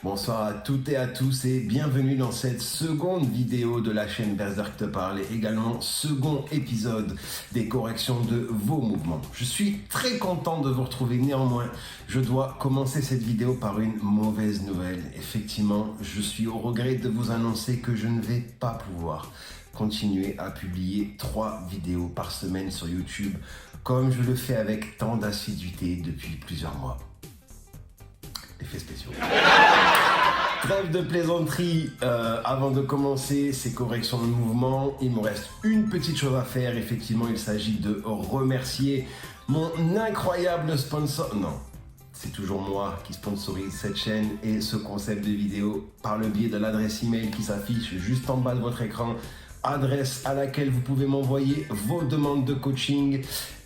Bonsoir à toutes et à tous et bienvenue dans cette seconde vidéo de la chaîne Berserk te parle et également second épisode des corrections de vos mouvements. Je suis très content de vous retrouver, néanmoins je dois commencer cette vidéo par une mauvaise nouvelle. Effectivement, je suis au regret de vous annoncer que je ne vais pas pouvoir continuer à publier 3 vidéos par semaine sur YouTube comme je le fais avec tant d'assiduité depuis plusieurs mois. Effets spéciaux. Trêve de plaisanterie, avant de commencer ces corrections de mouvement, il me reste une petite chose à faire. Effectivement, il s'agit de remercier mon incroyable sponsor. Non, c'est toujours moi qui sponsorise cette chaîne et ce concept de vidéo par le biais de l'adresse email qui s'affiche juste en bas de votre écran. Adresse à laquelle vous pouvez m'envoyer vos demandes de coaching.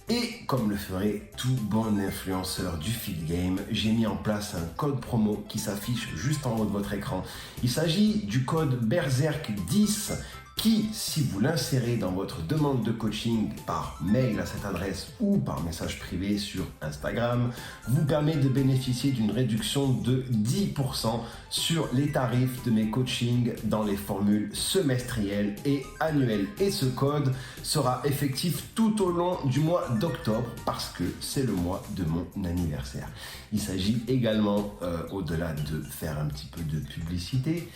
Et comme le ferait tout bon influenceur du feed game, j'ai mis en place un code promo qui s'affiche juste en haut de votre écran. Il s'agit du code BERSERK10 qui, si vous l'insérez dans votre demande de coaching par mail à cette adresse ou par message privé sur Instagram, vous permet de bénéficier d'une réduction de 10% sur les tarifs de mes coachings dans les formules semestrielles et annuelles. Et ce code sera effectif tout au long du mois d'octobre parce que c'est le mois de mon anniversaire. Il s'agit également, au-delà de faire un petit peu de publicité,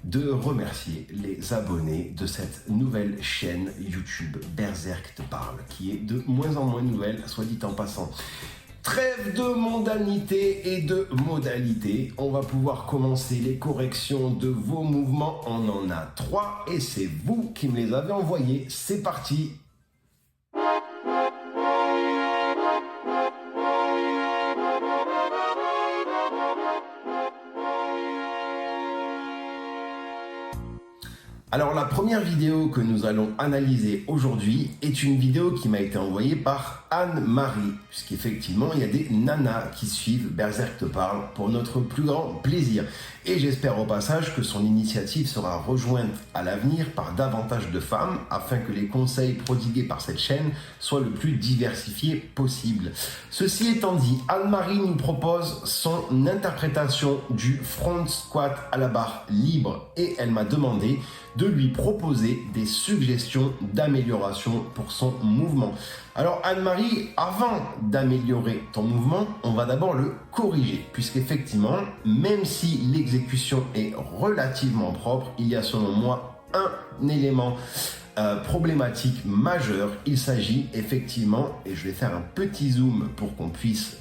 de remercier les abonnés de cette nouvelle chaîne YouTube Berserk te parle, qui est de moins en moins nouvelle, soit dit en passant. Trêve de mondanité et de modalité, on va pouvoir commencer les corrections de vos mouvements. On en a 3 et c'est vous qui me les avez envoyés. C'est parti! Alors la première vidéo que nous allons analyser aujourd'hui est une vidéo qui m'a été envoyée par Anne-Marie, puisqu'effectivement il y a des nanas qui suivent Berserk te parle pour notre plus grand plaisir. Et j'espère au passage que son initiative sera rejointe à l'avenir par davantage de femmes afin que les conseils prodigués par cette chaîne soient le plus diversifiés possible. Ceci étant dit, Anne-Marie nous propose son interprétation du front squat à la barre libre et elle m'a demandé de lui proposer des suggestions d'amélioration pour son mouvement. Alors Anne-Marie, avant d'améliorer ton mouvement, on va d'abord le corriger, puisqu'effectivement, même si l'exécution est relativement propre, il y a selon moi un élément problématique majeure. Il s'agit effectivement, et je vais faire un petit zoom pour qu'on puisse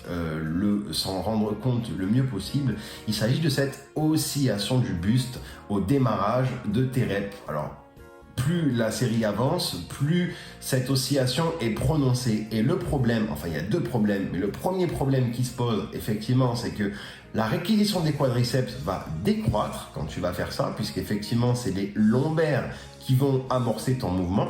s'en rendre compte le mieux possible, il s'agit de cette oscillation du buste au démarrage de tes reps. Alors, plus la série avance, plus cette oscillation est prononcée. Et le problème, enfin il y a 2 problèmes, mais le premier problème qui se pose effectivement, c'est que la réquisition des quadriceps va décroître quand tu vas faire ça, puisqu'effectivement c'est les lombaires qui vont amorcer ton mouvement,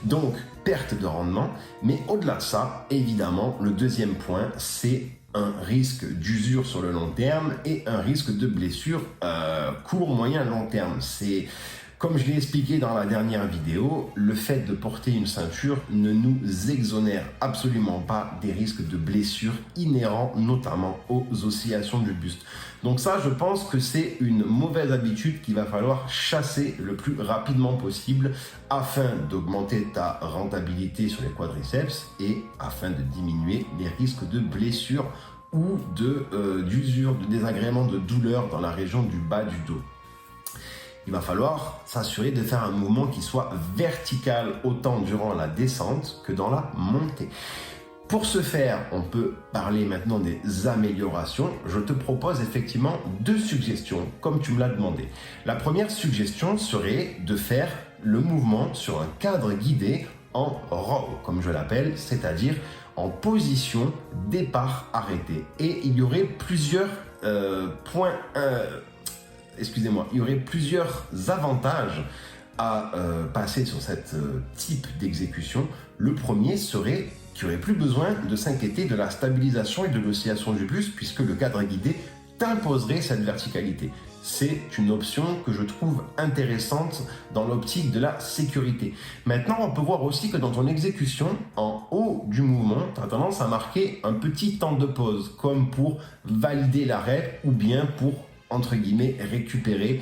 donc perte de rendement. Mais au-delà de ça, évidemment, le deuxième point, c'est un risque d'usure sur le long terme et un risque de blessure court, moyen, long terme. C'est, comme je l'ai expliqué dans la dernière vidéo, le fait de porter une ceinture ne nous exonère absolument pas des risques de blessures inhérents notamment aux oscillations du buste. Donc ça, je pense que c'est une mauvaise habitude qu'il va falloir chasser le plus rapidement possible afin d'augmenter ta rentabilité sur les quadriceps et afin de diminuer les risques de blessures ou d'usure, de désagréments, de douleur dans la région du bas du dos. Il va falloir s'assurer de faire un mouvement qui soit vertical autant durant la descente que dans la montée. Pour ce faire, on peut parler maintenant des améliorations. Je te propose effectivement 2 suggestions, comme tu me l'as demandé. La première suggestion serait de faire le mouvement sur un cadre guidé en row, comme je l'appelle, c'est-à-dire en position départ arrêté. Et il y aurait plusieurs il y aurait plusieurs avantages à passer sur cette type d'exécution. Le premier serait qu'il n'y aurait plus besoin de s'inquiéter de la stabilisation et de l'oscillation du buste puisque le cadre guidé t'imposerait cette verticalité. C'est une option que je trouve intéressante dans l'optique de la sécurité. Maintenant, on peut voir aussi que dans ton exécution, en haut du mouvement, tu as tendance à marquer un petit temps de pause, comme pour valider la rep ou bien pour entre guillemets, récupérer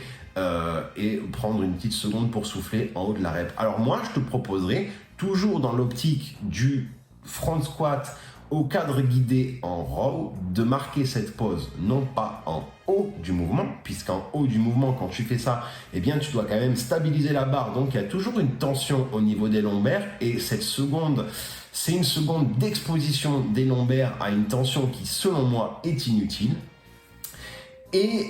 et prendre une petite seconde pour souffler en haut de la rep. Alors moi, je te proposerai, toujours dans l'optique du front squat au cadre guidé en row, de marquer cette pause non pas en haut du mouvement, puisqu'en haut du mouvement, quand tu fais ça, eh bien tu dois quand même stabiliser la barre, donc il y a toujours une tension au niveau des lombaires, et cette seconde, c'est une seconde d'exposition des lombaires à une tension qui, selon moi, est inutile. Et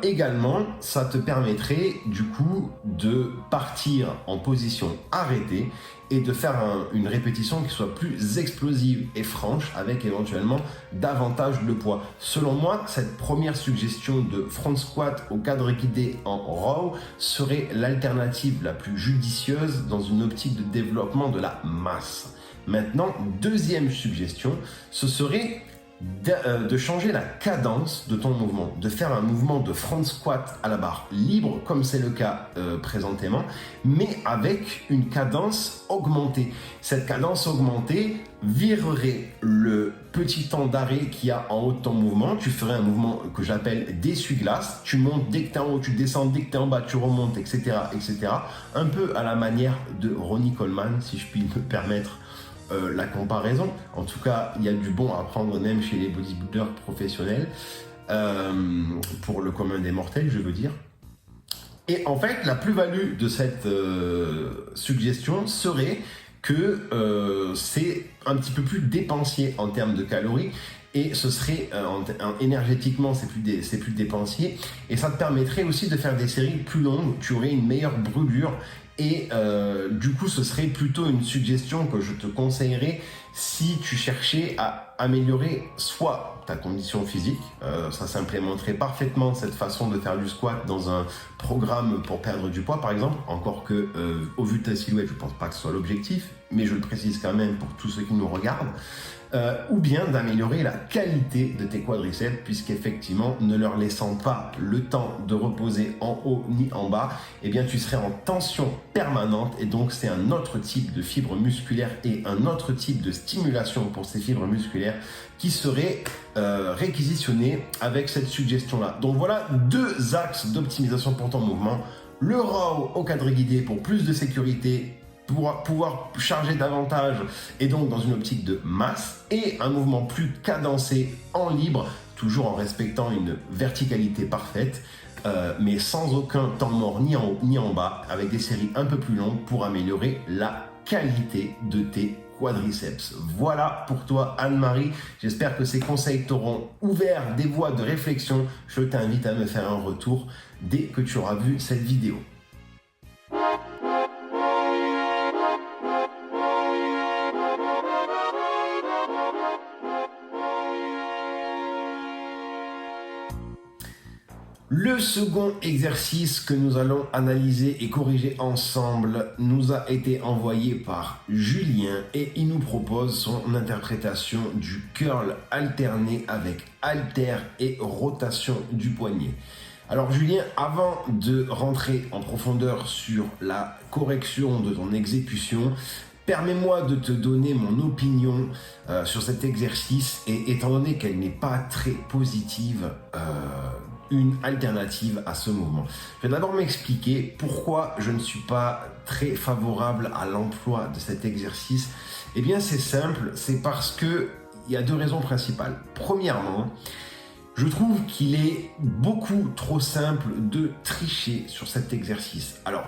également, ça te permettrait du coup de partir en position arrêtée et de faire une répétition qui soit plus explosive et franche, avec éventuellement davantage de poids. Selon moi, cette première suggestion de front squat au cadre guidé en row serait l'alternative la plus judicieuse dans une optique de développement de la masse. Maintenant, deuxième suggestion, ce serait de changer la cadence de ton mouvement, de faire un mouvement de front squat à la barre libre, comme c'est le cas présentement, mais avec une cadence augmentée. Cette cadence augmentée virerait le petit temps d'arrêt qu'il y a en haut de ton mouvement. Tu ferais un mouvement que j'appelle d'essuie-glace. Tu montes dès que tu es en haut, tu descends dès que tu es en bas, tu remontes, etc., etc. Un peu à la manière de Ronnie Coleman, si je puis me permettre la comparaison. En tout cas, il y a du bon à prendre même chez les bodybuilders professionnels, pour le commun des mortels, je veux dire. Et en fait, la plus-value de cette suggestion serait que c'est un petit peu plus dépensier en termes de calories, et ce serait énergétiquement c'est plus dépensier, et ça te permettrait aussi de faire des séries plus longues. Tu aurais une meilleure brûlure. Et du coup, ce serait plutôt une suggestion que je te conseillerais si tu cherchais à améliorer soit ta condition physique, ça s'implémenterait parfaitement cette façon de faire du squat dans un programme pour perdre du poids par exemple, encore que au vu de ta silhouette, je ne pense pas que ce soit l'objectif, mais je le précise quand même pour tous ceux qui nous regardent. Ou bien d'améliorer la qualité de tes quadriceps, puisqu'effectivement, ne leur laissant pas le temps de reposer en haut ni en bas, eh bien tu serais en tension permanente, et donc c'est un autre type de fibres musculaires et un autre type de stimulation pour ces fibres musculaires qui serait réquisitionné avec cette suggestion-là. Donc voilà deux axes d'optimisation pour ton mouvement: le row au cadre guidé pour plus de sécurité, pour pouvoir charger davantage et donc dans une optique de masse, et un mouvement plus cadencé en libre, toujours en respectant une verticalité parfaite, mais sans aucun temps mort ni en haut ni en bas, avec des séries un peu plus longues pour améliorer la qualité de tes quadriceps. Voilà pour toi, Anne-Marie. J'espère que ces conseils t'auront ouvert des voies de réflexion. Je t'invite à me faire un retour dès que tu auras vu cette vidéo. Le second exercice que nous allons analyser et corriger ensemble nous a été envoyé par Julien, et il nous propose son interprétation du curl alterné avec haltère et rotation du poignet. Alors Julien, avant de rentrer en profondeur sur la correction de ton exécution, permets-moi de te donner mon opinion sur cet exercice, et étant donné qu'elle n'est pas très positive, une alternative à ce mouvement. Je vais d'abord m'expliquer pourquoi je ne suis pas très favorable à l'emploi de cet exercice. Eh bien c'est simple, c'est parce que il y a deux raisons principales. Premièrement, je trouve qu'il est beaucoup trop simple de tricher sur cet exercice. Alors,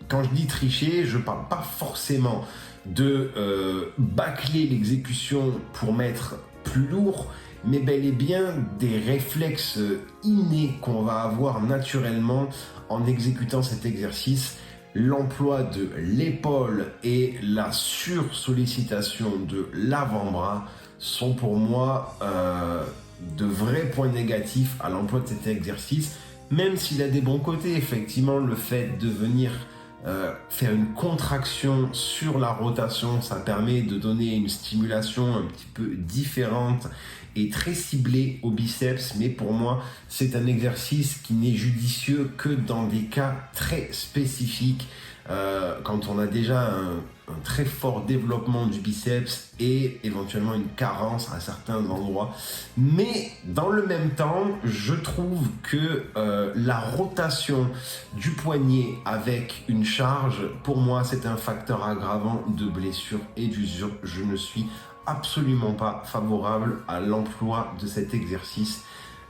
quand je dis tricher, je ne parle pas forcément de bâcler l'exécution pour mettre plus lourd, mais bel et bien des réflexes innés qu'on va avoir naturellement en exécutant cet exercice. L'emploi de l'épaule et la sursollicitation de l'avant-bras sont pour moi de vrais points négatifs à l'emploi de cet exercice, même s'il a des bons côtés. Effectivement, le fait de venir faire une contraction sur la rotation, ça permet de donner une stimulation un petit peu différente et très ciblée au biceps, mais pour moi c'est un exercice qui n'est judicieux que dans des cas très spécifiques, quand on a déjà un très fort développement du biceps et éventuellement une carence à certains endroits. Mais dans le même temps, je trouve que la rotation du poignet avec une charge, pour moi, c'est un facteur aggravant de blessure et d'usure. Je ne suis absolument pas favorable à l'emploi de cet exercice.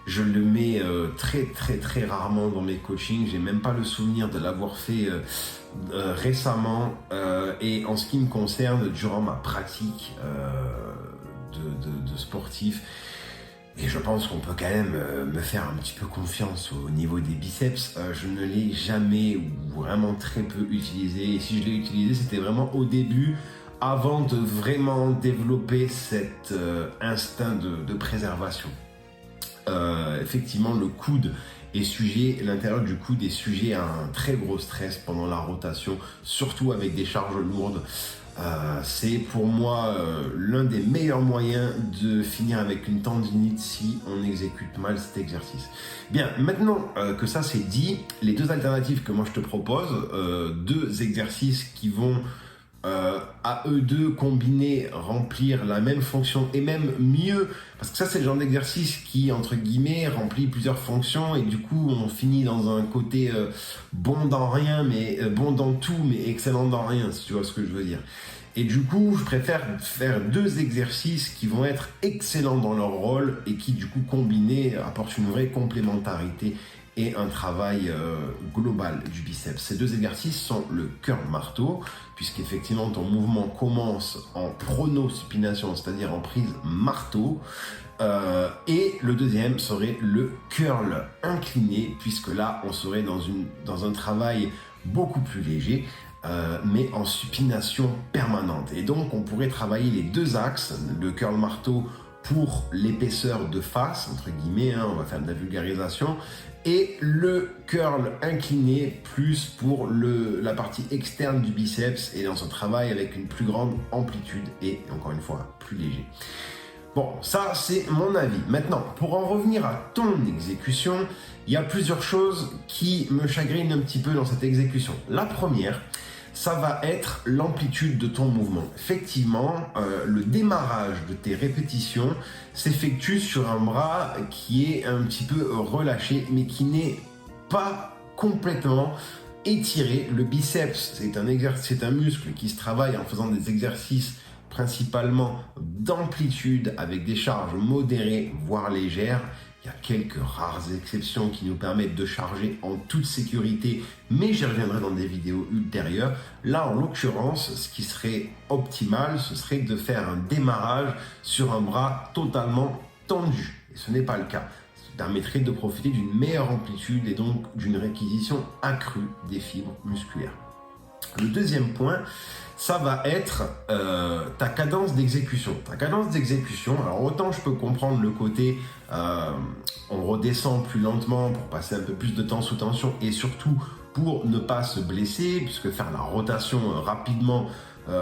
Je le mets très rarement dans mes coachings. J'ai même pas le souvenir de l'avoir fait récemment. Et en ce qui me concerne, durant ma pratique de sportif, et je pense qu'on peut quand même me faire un petit peu confiance au niveau des biceps. Je ne l'ai jamais ou vraiment très peu utilisé. Et si je l'ai utilisé, c'était vraiment au début, avant de vraiment développer cet instinct de préservation. Effectivement, le coude est sujet, l'intérieur du coude est sujet à un très gros stress pendant la rotation, surtout avec des charges lourdes. C'est pour moi l'un des meilleurs moyens de finir avec une tendinite si on exécute mal cet exercice. Bien, maintenant que ça c'est dit, les deux alternatives que moi je te propose, deux exercices qui vont à eux deux combinés remplir la même fonction et même mieux, parce que ça c'est le genre d'exercice qui entre guillemets remplit plusieurs fonctions et du coup on finit dans un côté bon dans rien mais bon dans tout mais excellent dans rien, si tu vois ce que je veux dire. Et du coup je préfère faire deux exercices qui vont être excellents dans leur rôle et qui du coup combinés apportent une vraie complémentarité et un travail global du biceps. Ces deux exercices sont le curl marteau, puisqu'effectivement ton mouvement commence en pronosupination, c'est-à-dire en prise marteau, et le deuxième serait le curl incliné, puisque là on serait dans un travail beaucoup plus léger, mais en supination permanente. Et donc on pourrait travailler les deux axes, le curl marteau pour l'épaisseur de face, entre guillemets, on va faire de la vulgarisation, et le curl incliné plus pour la partie externe du biceps et dans ce travail avec une plus grande amplitude et encore une fois plus léger. Bon, ça c'est mon avis. Maintenant, pour en revenir à ton exécution, il y a plusieurs choses qui me chagrinent un petit peu dans cette exécution. La première, ça va être l'amplitude de ton mouvement. Effectivement, le démarrage de tes répétitions s'effectue sur un bras qui est un petit peu relâché, mais qui n'est pas complètement étiré. Le biceps, c'est un muscle qui se travaille en faisant des exercices principalement d'amplitude avec des charges modérées, voire légères. Il y a quelques rares exceptions qui nous permettent de charger en toute sécurité, mais j'y reviendrai dans des vidéos ultérieures. Là, en l'occurrence, ce qui serait optimal, ce serait de faire un démarrage sur un bras totalement tendu. Et ce n'est pas le cas. Ça permettrait de profiter d'une meilleure amplitude et donc d'une réquisition accrue des fibres musculaires. Le deuxième point, ça va être ta cadence d'exécution. Ta cadence d'exécution, alors autant je peux comprendre le côté on redescend plus lentement pour passer un peu plus de temps sous tension et surtout pour ne pas se blesser, puisque faire la rotation rapidement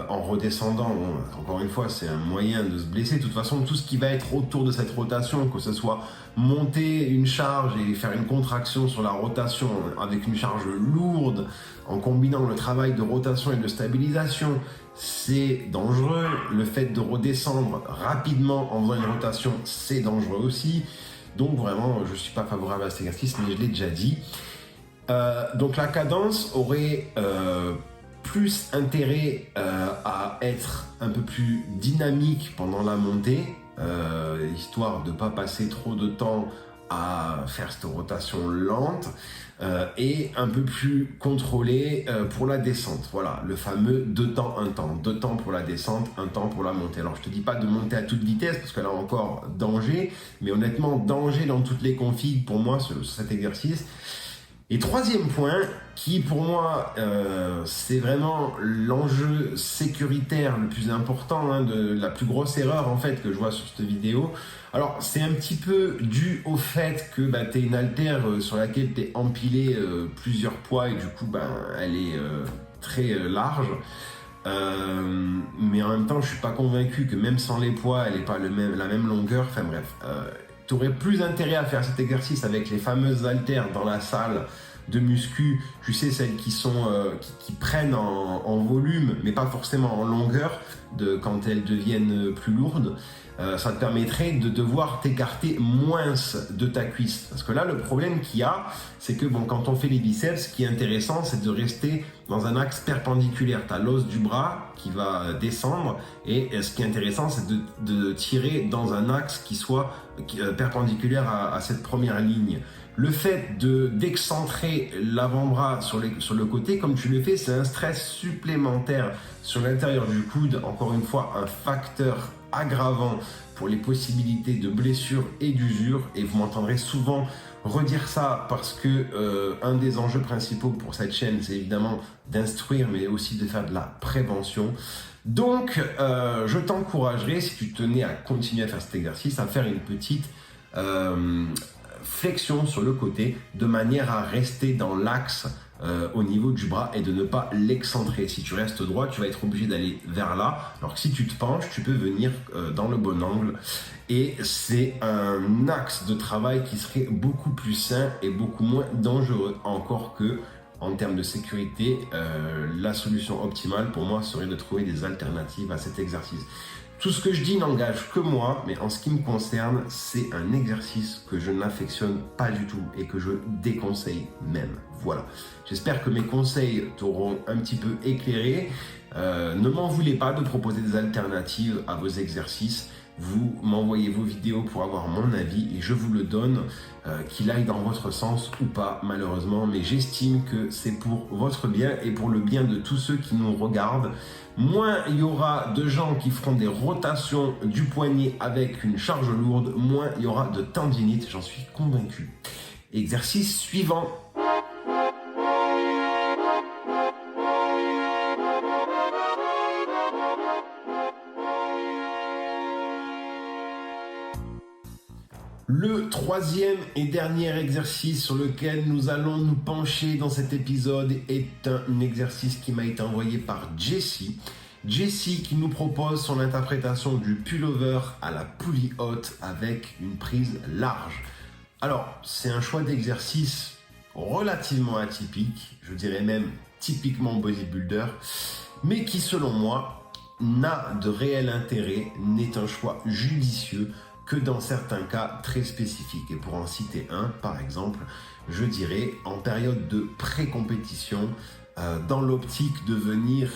en redescendant, encore une fois, c'est un moyen de se blesser. De toute façon, tout ce qui va être autour de cette rotation, que ce soit monter une charge et faire une contraction sur la rotation avec une charge lourde, en combinant le travail de rotation et de stabilisation, c'est dangereux. Le fait de redescendre rapidement en faisant une rotation, c'est dangereux aussi. Donc vraiment, je ne suis pas favorable à cet exercice, mais je l'ai déjà dit. Donc la cadence aurait plus intérêt à être un peu plus dynamique pendant la montée, histoire de ne pas passer trop de temps à faire cette rotation lente, et un peu plus contrôlée pour la descente. Voilà, le fameux 2 temps, 1 temps. 2 temps pour la descente, 1 temps pour la montée. Alors je te dis pas de monter à toute vitesse, parce que là encore, danger, mais honnêtement, danger dans toutes les configs pour moi sur cet exercice. Et troisième point, qui pour moi c'est vraiment l'enjeu sécuritaire le plus important, de la plus grosse erreur en fait que je vois sur cette vidéo. Alors c'est un petit peu dû au fait que tu es une haltère sur laquelle tu es empilé plusieurs poids et du coup elle est très large. Mais en même temps je suis pas convaincu que même sans les poids elle n'est pas la même longueur, enfin bref. Tu aurais plus intérêt à faire cet exercice avec les fameuses haltères dans la salle de muscu, tu sais, celles qui sont qui prennent en volume, mais pas forcément en longueur, quand elles deviennent plus lourdes, ça te permettrait de devoir t'écarter moins de ta cuisse. Parce que là, le problème qu'il y a, c'est que quand on fait les biceps, ce qui est intéressant, c'est de rester dans un axe perpendiculaire. Tu as l'os du bras qui va descendre, et ce qui est intéressant, c'est de tirer dans un axe qui soit perpendiculaire à cette première ligne. Le fait d'excentrer l'avant-bras sur le côté, comme tu le fais, c'est un stress supplémentaire sur l'intérieur du coude. Encore une fois, un facteur aggravant pour les possibilités de blessures et d'usure. Et vous m'entendrez souvent redire ça parce que un des enjeux principaux pour cette chaîne, c'est évidemment d'instruire, mais aussi de faire de la prévention. Donc, je t'encouragerais, si tu tenais à continuer à faire cet exercice, à faire une petite flexion sur le côté de manière à rester dans l'axe au niveau du bras et de ne pas l'excentrer. Si tu restes droit, tu vas être obligé d'aller vers là, alors que si tu te penches, tu peux venir dans le bon angle, et c'est un axe de travail qui serait beaucoup plus sain et beaucoup moins dangereux. Encore que en termes de sécurité, la solution optimale pour moi serait de trouver des alternatives à cet exercice. Tout ce que je dis n'engage que moi, mais en ce qui me concerne, c'est un exercice que je n'affectionne pas du tout et que je déconseille même. Voilà. J'espère que mes conseils t'auront un petit peu éclairé. Ne m'en voulez pas de proposer des alternatives à vos exercices. Vous m'envoyez vos vidéos pour avoir mon avis et je vous le donne, qu'il aille dans votre sens ou pas, malheureusement. Mais j'estime que c'est pour votre bien et pour le bien de tous ceux qui nous regardent. Moins il y aura de gens qui feront des rotations du poignet avec une charge lourde, moins il y aura de tendinite, j'en suis convaincu. Exercice suivant. Le troisième et dernier exercice sur lequel nous allons nous pencher dans cet épisode est un exercice qui m'a été envoyé par Jessie. Jessie qui nous propose son interprétation du pullover à la pulley haute avec une prise large. Alors, c'est un choix d'exercice relativement atypique, je dirais même typiquement bodybuilder, mais qui selon moi n'a de réel intérêt, n'est un choix judicieux que dans certains cas très spécifiques. Et pour en citer un, par exemple, je dirais en période de pré-compétition, dans l'optique de venir,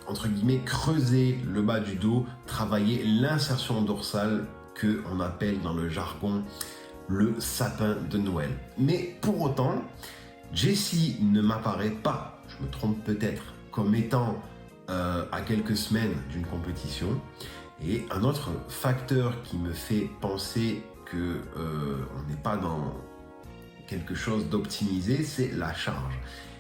entre guillemets, creuser le bas du dos, travailler l'insertion dorsale que on appelle dans le jargon le sapin de Noël. Mais pour autant, Jessie ne m'apparaît pas, je me trompe peut-être, comme étant à quelques semaines d'une compétition. Et un autre facteur qui me fait penser que on n'est pas dans quelque chose d'optimisé, c'est la charge.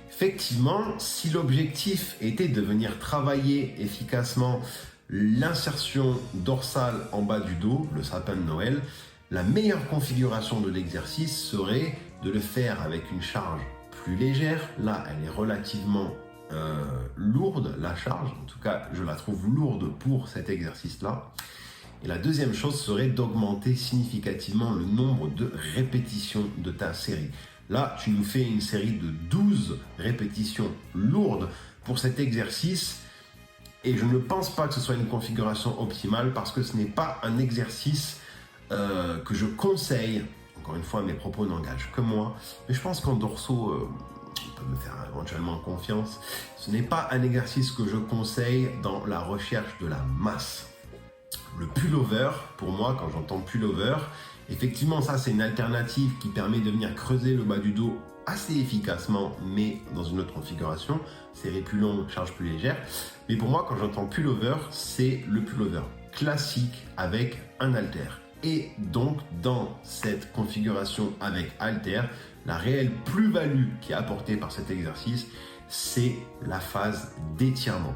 Effectivement, si l'objectif était de venir travailler efficacement l'insertion dorsale en bas du dos, le sapin de Noël, la meilleure configuration de l'exercice serait de le faire avec une charge plus légère. Là, elle est relativement lourde, la charge, en tout cas je la trouve lourde pour cet exercice là. Et la deuxième chose serait d'augmenter significativement le nombre de répétitions de ta série. Là tu nous fais une série de 12 répétitions lourdes pour cet exercice, et je ne pense pas que ce soit une configuration optimale parce que ce n'est pas un exercice que je conseille. Encore une fois, mes propos n'engagent que moi, mais je pense qu'en dorso on peut me faire éventuellement confiance. Ce n'est pas un exercice que je conseille dans la recherche de la masse. Le pullover, pour moi, quand j'entends pullover, effectivement, ça c'est une alternative qui permet de venir creuser le bas du dos assez efficacement, mais dans une autre configuration, série plus longue, charge plus légère. Mais pour moi, quand j'entends pullover, c'est le pullover classique avec un haltère. Et donc, dans cette configuration avec haltère, la réelle plus-value qui est apportée par cet exercice, c'est la phase d'étirement.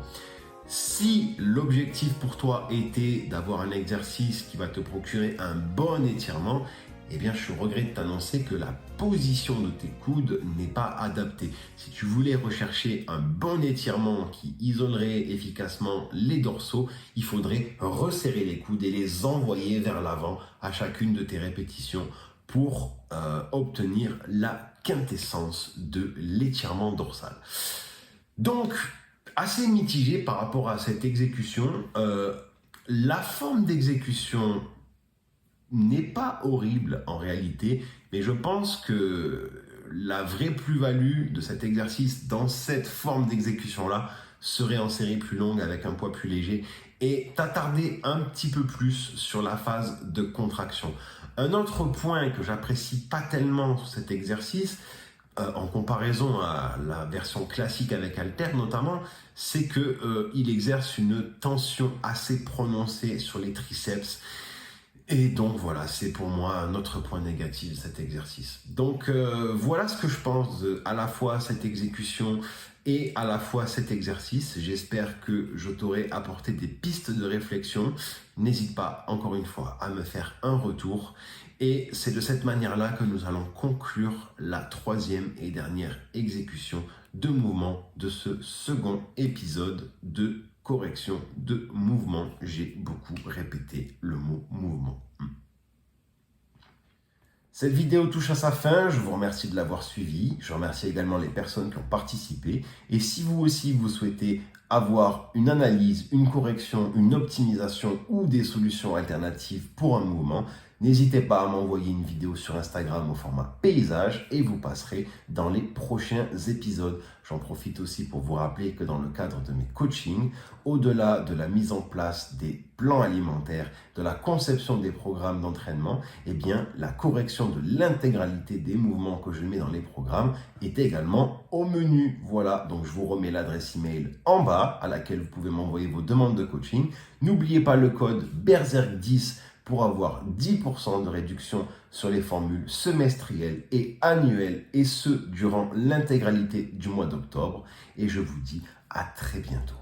Si l'objectif pour toi était d'avoir un exercice qui va te procurer un bon étirement, eh bien je regrette de t'annoncer que la position de tes coudes n'est pas adaptée. Si tu voulais rechercher un bon étirement qui isolerait efficacement les dorsaux, il faudrait resserrer les coudes et les envoyer vers l'avant à chacune de tes répétitions pour obtenir la quintessence de l'étirement dorsal. Donc, assez mitigé par rapport à cette exécution. La forme d'exécution n'est pas horrible en réalité, mais je pense que la vraie plus-value de cet exercice dans cette forme d'exécution-là serait en série plus longue avec un poids plus léger et t'attarder un petit peu plus sur la phase de contraction. Un autre point que j'apprécie pas tellement sur cet exercice, en comparaison à la version classique avec haltère notamment, c'est qu'il exerce une tension assez prononcée sur les triceps. Et donc voilà, c'est pour moi un autre point négatif de cet exercice. Donc voilà ce que je pense de à la fois cette exécution et à la fois cet exercice. J'espère que je t'aurai apporté des pistes de réflexion. N'hésite pas, encore une fois, à me faire un retour. Et c'est de cette manière-là que nous allons conclure la troisième et dernière exécution de mouvement de ce second épisode de correction de mouvement. J'ai beaucoup répété le mot mouvement. Cette vidéo touche à sa fin, je vous remercie de l'avoir suivi, je remercie également les personnes qui ont participé et si vous aussi vous souhaitez avoir une analyse, une correction, une optimisation ou des solutions alternatives pour un mouvement, n'hésitez pas à m'envoyer une vidéo sur Instagram au format paysage et vous passerez dans les prochains épisodes. J'en profite aussi pour vous rappeler que dans le cadre de mes coachings, au-delà de la mise en place des plans alimentaires, de la conception des programmes d'entraînement, eh bien, la correction de l'intégralité des mouvements que je mets dans les programmes est également au menu. Voilà, donc je vous remets l'adresse email en bas à laquelle vous pouvez m'envoyer vos demandes de coaching. N'oubliez pas le code BERZERK10 pour avoir 10% de réduction sur les formules semestrielles et annuelles, et ce, durant l'intégralité du mois d'octobre. Et je vous dis à très bientôt.